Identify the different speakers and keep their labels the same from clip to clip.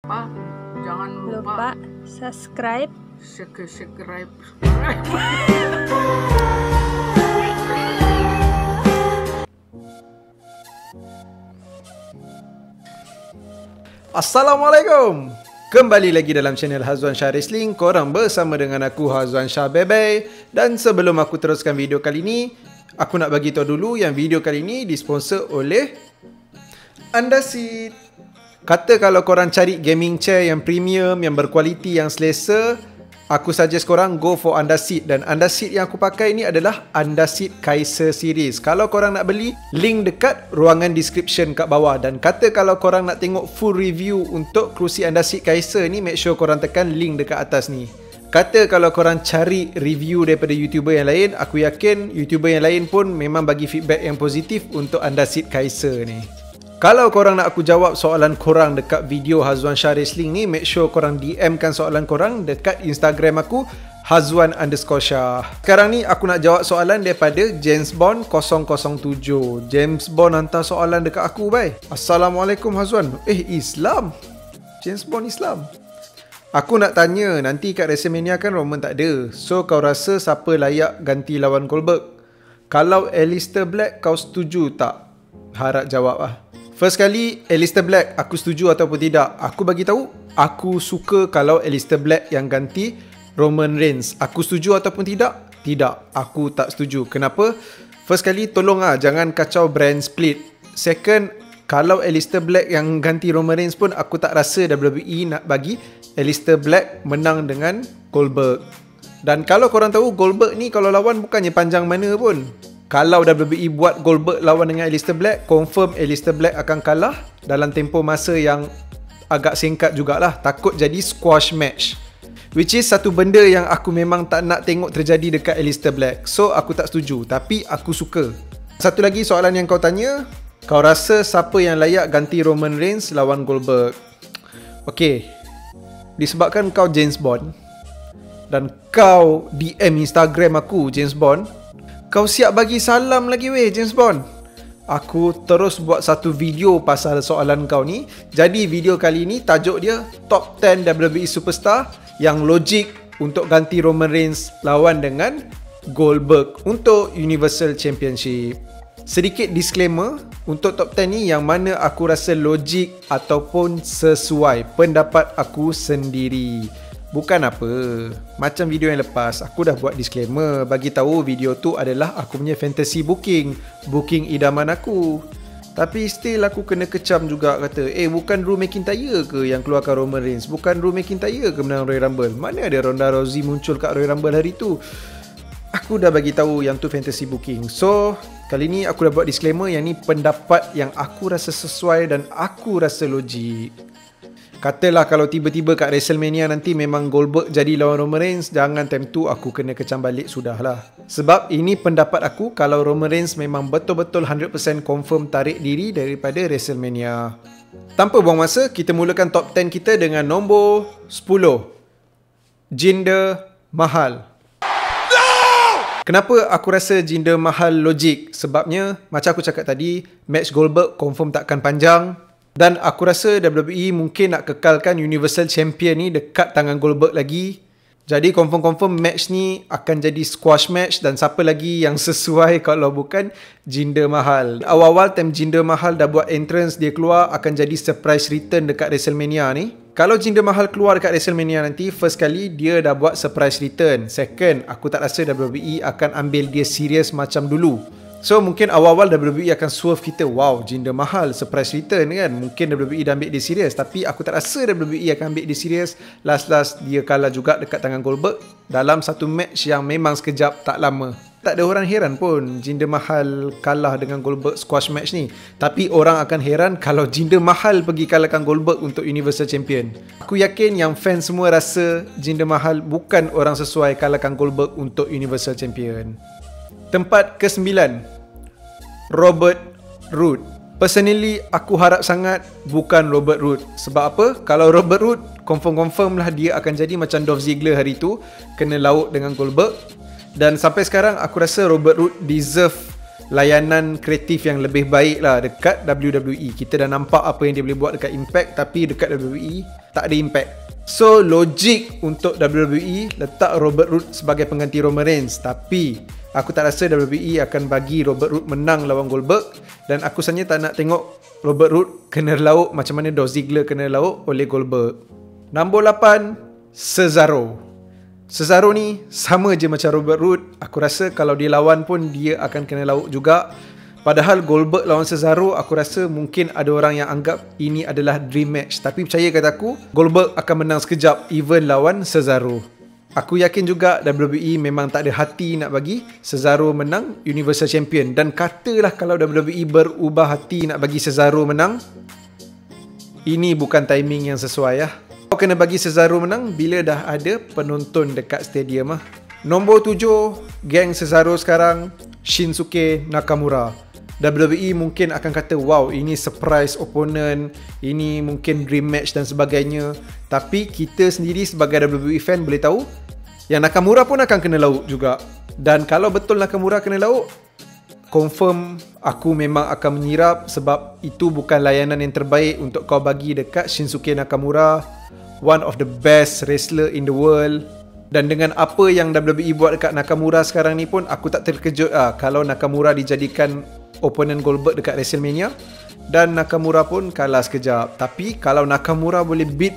Speaker 1: Pak, jangan lupa
Speaker 2: subscribe.
Speaker 1: subscribe.
Speaker 3: Assalamualaikum. Kembali lagi dalam channel Hazwan Shah Wrestling. Korang bersama dengan aku Hazwan Shah Bebe. Dan sebelum aku teruskan video kali ni, aku nak bagi tahu dulu yang video kali ni disponsor oleh Andaseat. Kata kalau korang cari gaming chair yang premium, yang berkualiti, yang selesa, aku suggest korang go for Andaseat. Dan Andaseat yang aku pakai ni adalah Andaseat Kaiser Series. Kalau korang nak beli, link dekat ruangan description kat bawah. Dan kata kalau korang nak tengok full review untuk kerusi Andaseat Kaiser ni, make sure korang tekan link dekat atas ni. Kata kalau korang cari review daripada YouTuber yang lain, aku yakin YouTuber yang lain pun memang bagi feedback yang positif untuk Andaseat Kaiser ni. Kalau korang nak aku jawab soalan korang dekat video Hazwan Shah Wrestling ni, make sure korang DM kan soalan korang dekat Instagram aku, Hazwan_Shah. Sekarang ni aku nak jawab soalan daripada James Bond 007. James Bond hantar soalan dekat aku, bye. Assalamualaikum Hazwan. Islam. James Bond Islam. Aku nak tanya, nanti kat WrestleMania kan Roman tak ada. So kau rasa siapa layak ganti lawan Goldberg? Kalau Aleister Black, kau setuju tak? Harap jawab lah. First kali, Aleister Black, aku setuju ataupun tidak? Aku bagi tahu, aku suka kalau Aleister Black yang ganti Roman Reigns. Aku setuju ataupun tidak? Tidak, aku tak setuju. Kenapa? First kali, tolonglah jangan kacau brand split. Second, kalau Aleister Black yang ganti Roman Reigns pun, aku tak rasa WWE nak bagi Aleister Black menang dengan Goldberg. Dan kalau korang tahu, Goldberg ni kalau lawan bukannya panjang mana pun. Kalau WWE buat Goldberg lawan dengan Aleister Black, confirm Aleister Black akan kalah dalam tempoh masa yang agak singkat jugalah. Takut jadi squash match, which is satu benda yang aku memang tak nak tengok terjadi dekat Aleister Black. So aku tak setuju, tapi aku suka. Satu lagi soalan yang kau tanya, kau rasa siapa yang layak ganti Roman Reigns lawan Goldberg? Okay, disebabkan kau James Bond dan kau DM Instagram aku James Bond, kau siap bagi salam lagi weh James Bond. Aku terus buat satu video pasal soalan kau ni. Jadi video kali ni tajuk dia Top 10 WWE Superstar yang logik untuk ganti Roman Reigns lawan dengan Goldberg untuk Universal Championship. Sedikit disclaimer, untuk top 10 ni yang mana aku rasa logik ataupun sesuai pendapat aku sendiri. Bukan apa, macam video yang lepas aku dah buat disclaimer, bagi tahu video tu adalah aku punya fantasy booking idaman aku. Tapi still aku kena kecam juga, kata bukan Drew McIntyre ke yang keluarkan Roman Reigns? Bukan Drew McIntyre ke menang Royal Rumble? Mana ada Ronda Rousey muncul kat Royal Rumble hari tu? Aku dah bagi tahu yang tu fantasy booking. So kali ni aku dah buat disclaimer, yang ni pendapat yang aku rasa sesuai dan aku rasa logik. Katalah kalau tiba-tiba kat WrestleMania nanti memang Goldberg jadi lawan Roman Reigns, jangan time tu aku kena kecam balik, sudahlah. Sebab ini pendapat aku, kalau Roman Reigns memang betul-betul 100% confirm tarik diri daripada WrestleMania. Tanpa buang masa, kita mulakan top 10 kita dengan nombor 10. Jinder Mahal. Kenapa aku rasa Jinder Mahal logik? Sebabnya, macam aku cakap tadi, match Goldberg confirm takkan panjang. Dan aku rasa WWE mungkin nak kekalkan Universal Champion ni dekat tangan Goldberg lagi. Jadi confirm match ni akan jadi squash match. Dan siapa lagi yang sesuai kalau bukan Jinder Mahal. Awal-awal time Jinder Mahal dah buat entrance, dia keluar akan jadi surprise return dekat WrestleMania ni. Kalau Jinder Mahal keluar dekat WrestleMania nanti, first kali dia dah buat surprise return. Second, aku tak rasa WWE akan ambil dia serius macam dulu. So mungkin awal-awal WWE akan swerve kita, wow Jinder Mahal surprise return kan, mungkin WWE dah ambil dia serius. Tapi aku tak rasa WWE akan ambil dia serius. Last dia kalah juga dekat tangan Goldberg dalam satu match yang memang sekejap, tak lama. Tak ada orang heran pun Jinder Mahal kalah dengan Goldberg squash match ni. Tapi orang akan heran kalau Jinder Mahal pergi kalahkan Goldberg untuk Universal Champion. Aku yakin yang fans semua rasa Jinder Mahal bukan orang sesuai kalahkan Goldberg untuk Universal Champion. Tempat ke-9, Robert Roode. Personally, aku harap sangat bukan Robert Roode. Sebab apa? Kalau Robert Roode, confirm lah dia akan jadi macam Dolph Ziggler hari tu, kena laut dengan Goldberg. Dan sampai sekarang, aku rasa Robert Roode deserve layanan kreatif yang lebih baik lah dekat WWE. Kita dah nampak apa yang dia boleh buat dekat Impact, tapi dekat WWE tak ada impact. So logik untuk WWE letak Robert Roode sebagai pengganti Roman Reigns, tapi aku tak rasa WWE akan bagi Robert Roode menang lawan Goldberg, dan aku sebenarnya tak nak tengok Robert Roode kena lauk macam mana Dolph Ziggler kena lauk oleh Goldberg. Nombor 8, Cesaro. Cesaro ni sama je macam Robert Roode. Aku rasa kalau dia lawan pun dia akan kena lauk juga. Padahal Goldberg lawan Cesaro, aku rasa mungkin ada orang yang anggap ini adalah dream match. Tapi percaya kata aku, Goldberg akan menang sekejap even lawan Cesaro. Aku yakin juga WWE memang tak ada hati nak bagi Cesaro menang Universal Champion. Dan katalah kalau WWE berubah hati nak bagi Cesaro menang, ini bukan timing yang sesuai ya. Kau kena bagi Cesaro menang bila dah ada penonton dekat stadium lah. Nombor 7, geng Cesaro sekarang, Shinsuke Nakamura. WWE mungkin akan kata, wow, ini surprise opponent, ini mungkin dream match dan sebagainya. Tapi kita sendiri sebagai WWE fan boleh tahu yang Nakamura pun akan kena lauk juga. Dan kalau betul Nakamura kena lauk, confirm aku memang akan menyirap, sebab itu bukan layanan yang terbaik untuk kau bagi dekat Shinsuke Nakamura, one of the best wrestler in the world. Dan dengan apa yang WWE buat dekat Nakamura sekarang ni pun, aku tak terkejut kalau Nakamura dijadikan opponent Goldberg dekat WrestleMania dan Nakamura pun kalah sekejap. Tapi kalau Nakamura boleh beat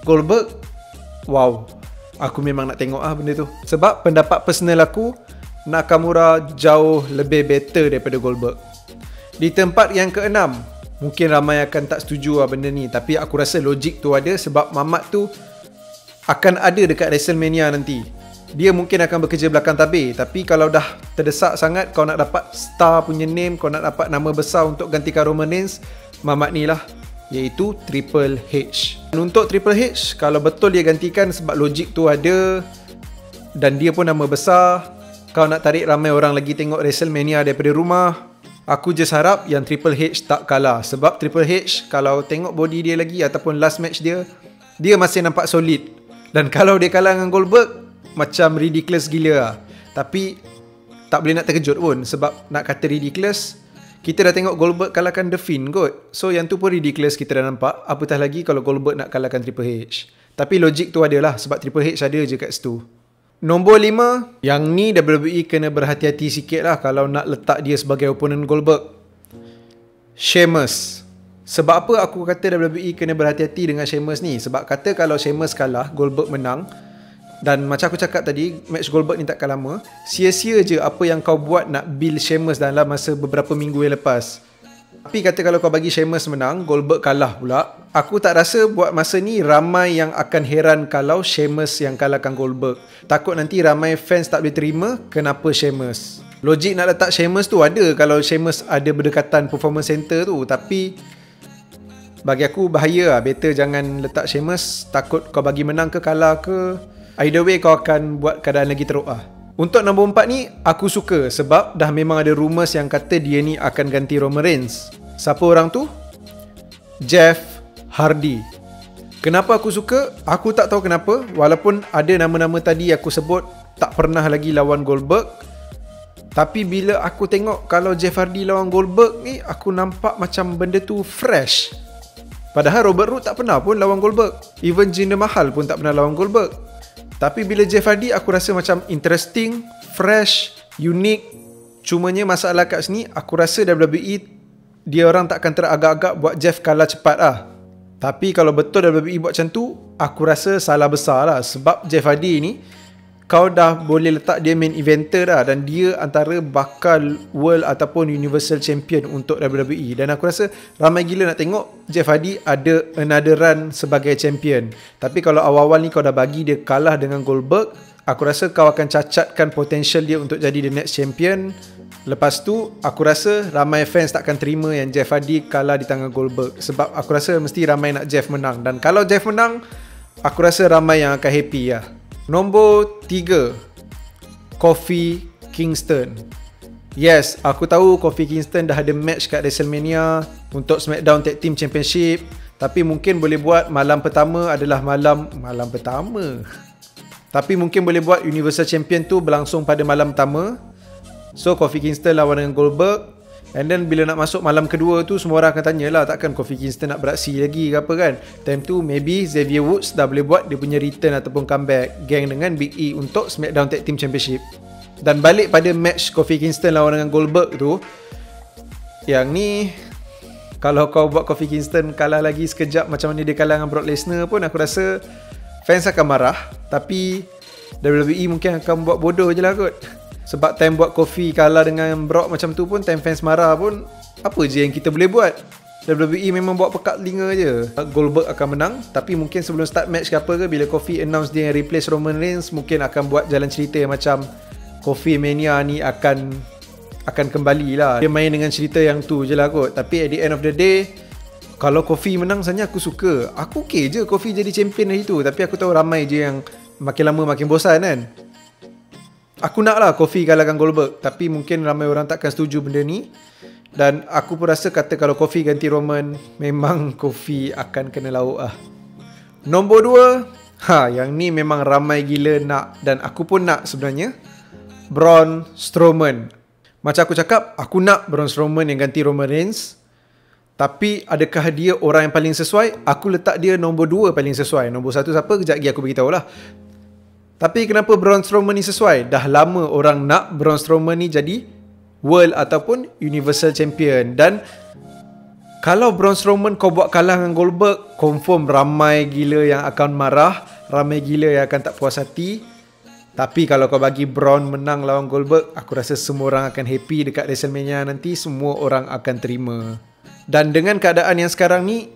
Speaker 3: Goldberg, wow, aku memang nak tengok benda tu. Sebab pendapat personal aku, Nakamura jauh lebih better daripada Goldberg. Di tempat yang ke-6, mungkin ramai akan tak setuju benda ni, tapi aku rasa logik tu ada, sebab Mamat tu akan ada dekat WrestleMania nanti. Dia mungkin akan bekerja belakang tabir, tapi kalau dah terdesak sangat, kau nak dapat star punya name, kau nak dapat nama besar untuk gantikan Roman Reigns, Mamat ni lah, iaitu Triple H. Dan untuk Triple H, kalau betul dia gantikan sebab logik tu ada dan dia pun nama besar, kau nak tarik ramai orang lagi tengok WrestleMania daripada rumah, aku just harap yang Triple H tak kalah. Sebab Triple H, kalau tengok body dia lagi ataupun last match dia, dia masih nampak solid. Dan kalau dia kalah dengan Goldberg, macam ridiculous gila lah. Tapi tak boleh nak terkejut pun, sebab nak kata ridiculous, kita dah tengok Goldberg kalahkan The Fiend kot. So yang tu pun ridiculous kita dah nampak, apatah lagi kalau Goldberg nak kalahkan Triple H. Tapi logik tu adalah sebab Triple H ada je kat situ. Nombor 5, yang ni WWE kena berhati-hati sikit lah kalau nak letak dia sebagai opponent Goldberg, Sheamus. Sebab apa aku kata WWE kena berhati-hati dengan Sheamus ni? Sebab kata kalau Sheamus kalah, Goldberg menang, dan macam aku cakap tadi, match Goldberg ni takkan lama, sia-sia je apa yang kau buat nak build Sheamus dalam masa beberapa minggu yang lepas. Tapi kata kalau kau bagi Sheamus menang, Goldberg kalah pula, aku tak rasa buat masa ni ramai yang akan heran kalau Sheamus yang kalahkan Goldberg. Takut nanti ramai fans tak boleh terima kenapa Sheamus. Logik nak letak Sheamus tu ada kalau Sheamus ada berdekatan performance center tu, tapi bagi aku bahaya lah. Better jangan letak Sheamus, takut kau bagi menang ke kalah ke, either way kau akan buat keadaan lagi teruk lah. Untuk nombor 4 ni, aku suka sebab dah memang ada rumours yang kata dia ni akan ganti Roman Reigns. Siapa orang tu? Jeff Hardy. Kenapa aku suka? Aku tak tahu kenapa. Walaupun ada nama-nama tadi aku sebut tak pernah lagi lawan Goldberg, tapi bila aku tengok kalau Jeff Hardy lawan Goldberg ni, aku nampak macam benda tu fresh. Padahal Robert Roode tak pernah pun lawan Goldberg. Even Jinder Mahal pun tak pernah lawan Goldberg. Tapi bila Jeff Hardy, aku rasa macam interesting, fresh, unik. Cumanya masalah kat sini, aku rasa WWE, dia orang takkan teragak-agak buat Jeff kalah cepat lah. Tapi kalau betul WWE buat macam tu, aku rasa salah besar lah. Sebab Jeff Hardy ni, kau dah boleh letak dia main eventer dah, dan dia antara bakal world ataupun universal champion untuk WWE. Dan aku rasa ramai gila nak tengok Jeff Hardy ada another run sebagai champion. Tapi kalau awal-awal ni kau dah bagi dia kalah dengan Goldberg, aku rasa kau akan cacatkan potential dia untuk jadi the next champion. Lepas tu aku rasa ramai fans takkan terima yang Jeff Hardy kalah di tangan Goldberg, sebab aku rasa mesti ramai nak Jeff menang. Dan kalau Jeff menang, aku rasa ramai yang akan happy lah. Nombor 3, Kofi Kingston. Yes, aku tahu Kofi Kingston dah ada match kat WrestleMania untuk SmackDown Tag Team Championship, tapi mungkin boleh buat malam pertama adalah malam pertama. Tapi mungkin boleh buat Universal Champion tu berlangsung pada malam pertama, So Kofi Kingston lawan dengan Goldberg. And then bila nak masuk malam kedua tu, semua orang akan tanya lah, takkan Kofi Kingston nak beraksi lagi ke apa kan. Time tu maybe Xavier Woods dah boleh buat dia punya return ataupun comeback gang dengan Big E untuk SmackDown Tag Team Championship. Dan balik pada match Kofi Kingston lawan dengan Goldberg tu, yang ni kalau kau buat Kofi Kingston kalah lagi sekejap macam mana dia kalah dengan Brock Lesnar pun, aku rasa fans akan marah. Tapi WWE mungkin akan buat bodoh je lah kot. Sebab time buat Kofi kalah dengan Brock macam tu pun, time fans marah pun, apa je yang kita boleh buat? WWE memang buat pekat telinga je. Goldberg akan menang. Tapi mungkin sebelum start match ke apa ke, bila Kofi announce dia yang replace Roman Reigns, mungkin akan buat jalan cerita yang macam Kofi Mania ni akan kembali lah. Dia main dengan cerita yang tu je lah kot. Tapi at the end of the day, kalau Kofi menang sebenarnya aku suka. Aku okay je Kofi jadi champion hari tu. Tapi aku tahu ramai je yang makin lama makin bosan kan. Aku nak lah Kofi kalahkan Goldberg. Tapi mungkin ramai orang takkan setuju benda ni. Dan aku pun rasa kata kalau Kofi ganti Roman, memang Kofi akan kena lauk lah. Nombor 2, yang ni memang ramai gila nak. Dan aku pun nak sebenarnya, Braun Strowman. Macam aku cakap, aku nak Braun Strowman yang ganti Roman Reigns. Tapi adakah dia orang yang paling sesuai? Aku letak dia nombor 2 paling sesuai. Nombor 1 siapa? Kejap lagi aku beritahu lah. Tapi kenapa Braun Strowman ni sesuai? Dah lama orang nak Braun Strowman ni jadi World ataupun Universal Champion. Dan kalau Braun Strowman kau buat kalah dengan Goldberg, confirm ramai gila yang akan marah, ramai gila yang akan tak puas hati. Tapi kalau kau bagi Braun menang lawan Goldberg, aku rasa semua orang akan happy dekat WrestleMania nanti. Semua orang akan terima. Dan dengan keadaan yang sekarang ni,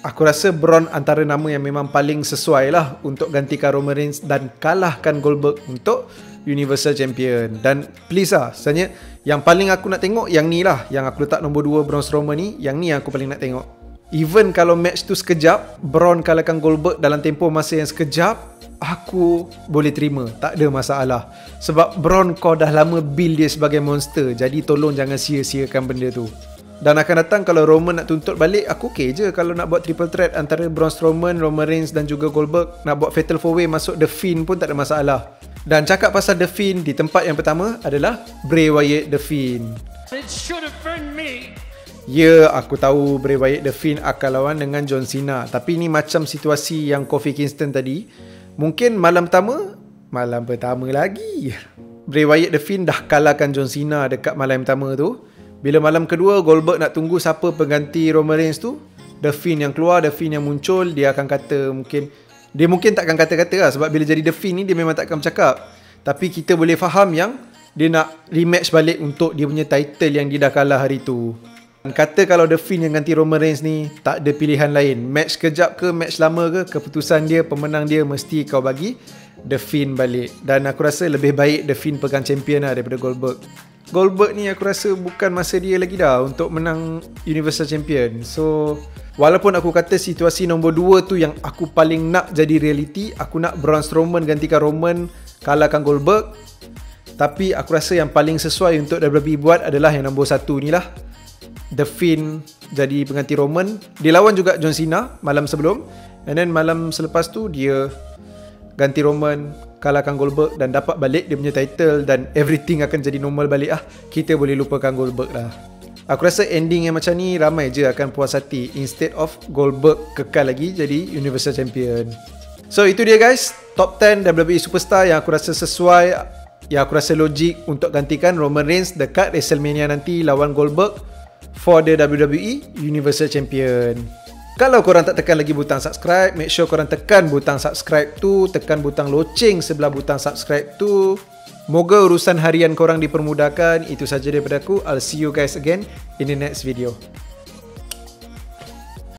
Speaker 3: aku rasa Braun antara nama yang memang paling sesuai lah untuk gantikan Roman Reigns dan kalahkan Goldberg untuk Universal Champion. Dan please lah, sebenarnya yang paling aku nak tengok yang ni lah, yang aku letak nombor 2 Braun Strowman ni, yang ni yang aku paling nak tengok. Even kalau match tu sekejap, Braun kalahkan Goldberg dalam tempoh masa yang sekejap, aku boleh terima, tak ada masalah. Sebab Braun kau dah lama build dia sebagai monster, jadi tolong jangan sia-siakan benda tu. Dan akan datang kalau Roman nak tuntut balik, aku okay je kalau nak buat triple threat antara Braun Strowman, Roman Reigns dan juga Goldberg. Nak buat Fatal 4-Way masuk The Fiend pun tak ada masalah. Dan cakap pasal The Fiend, di tempat yang pertama adalah Bray Wyatt The Fiend.
Speaker 2: It should have been me.
Speaker 3: Ya, aku tahu Bray Wyatt The Fiend akan lawan dengan John Cena. Tapi ni macam situasi yang Kofi Kingston tadi. Mungkin malam pertama lagi Bray Wyatt The Fiend dah kalahkan John Cena dekat malam pertama tu. Bila malam kedua Goldberg nak tunggu siapa pengganti Roman Reigns tu, The Fiend yang keluar, The Fiend yang muncul, dia akan kata mungkin takkan kata-kata lah. Sebab bila jadi The Fiend ni dia memang takkan bercakap. Tapi kita boleh faham yang dia nak rematch balik untuk dia punya title yang dia dah kalah hari tu. Dan kata kalau The Fiend yang ganti Roman Reigns ni, tak ada pilihan lain. Match kejap ke, match lama ke, keputusan dia, pemenang dia mesti kau bagi The Fiend balik. Dan aku rasa lebih baik The Fiend pegang champion lah daripada Goldberg. Goldberg ni aku rasa bukan masa dia lagi dah untuk menang Universal Champion. So walaupun aku kata situasi nombor 2 tu yang aku paling nak jadi reality, aku nak Braun Strowman gantikan Roman, kalahkan Goldberg. Tapi aku rasa yang paling sesuai untuk WWE buat adalah yang nombor 1 ni lah, The Fiend jadi pengganti Roman. Dia lawan juga John Cena malam sebelum, and then malam selepas tu dia ganti Roman, kalahkan Goldberg dan dapat balik dia punya title. Dan everything akan jadi normal balik lah. Kita boleh lupakan Goldberg lah. Aku rasa ending yang macam ni ramai je akan puas hati, instead of Goldberg kekal lagi jadi Universal Champion. So itu dia guys, top 10 WWE Superstar yang aku rasa sesuai, yang aku rasa logik untuk gantikan Roman Reigns dekat WrestleMania nanti lawan Goldberg for the WWE Universal Champion. Kalau korang tak tekan lagi butang subscribe, make sure korang tekan butang subscribe tu, tekan butang loceng sebelah butang subscribe tu. Moga urusan harian korang dipermudahkan. Itu saja daripada aku. I'll see you guys again in the next video.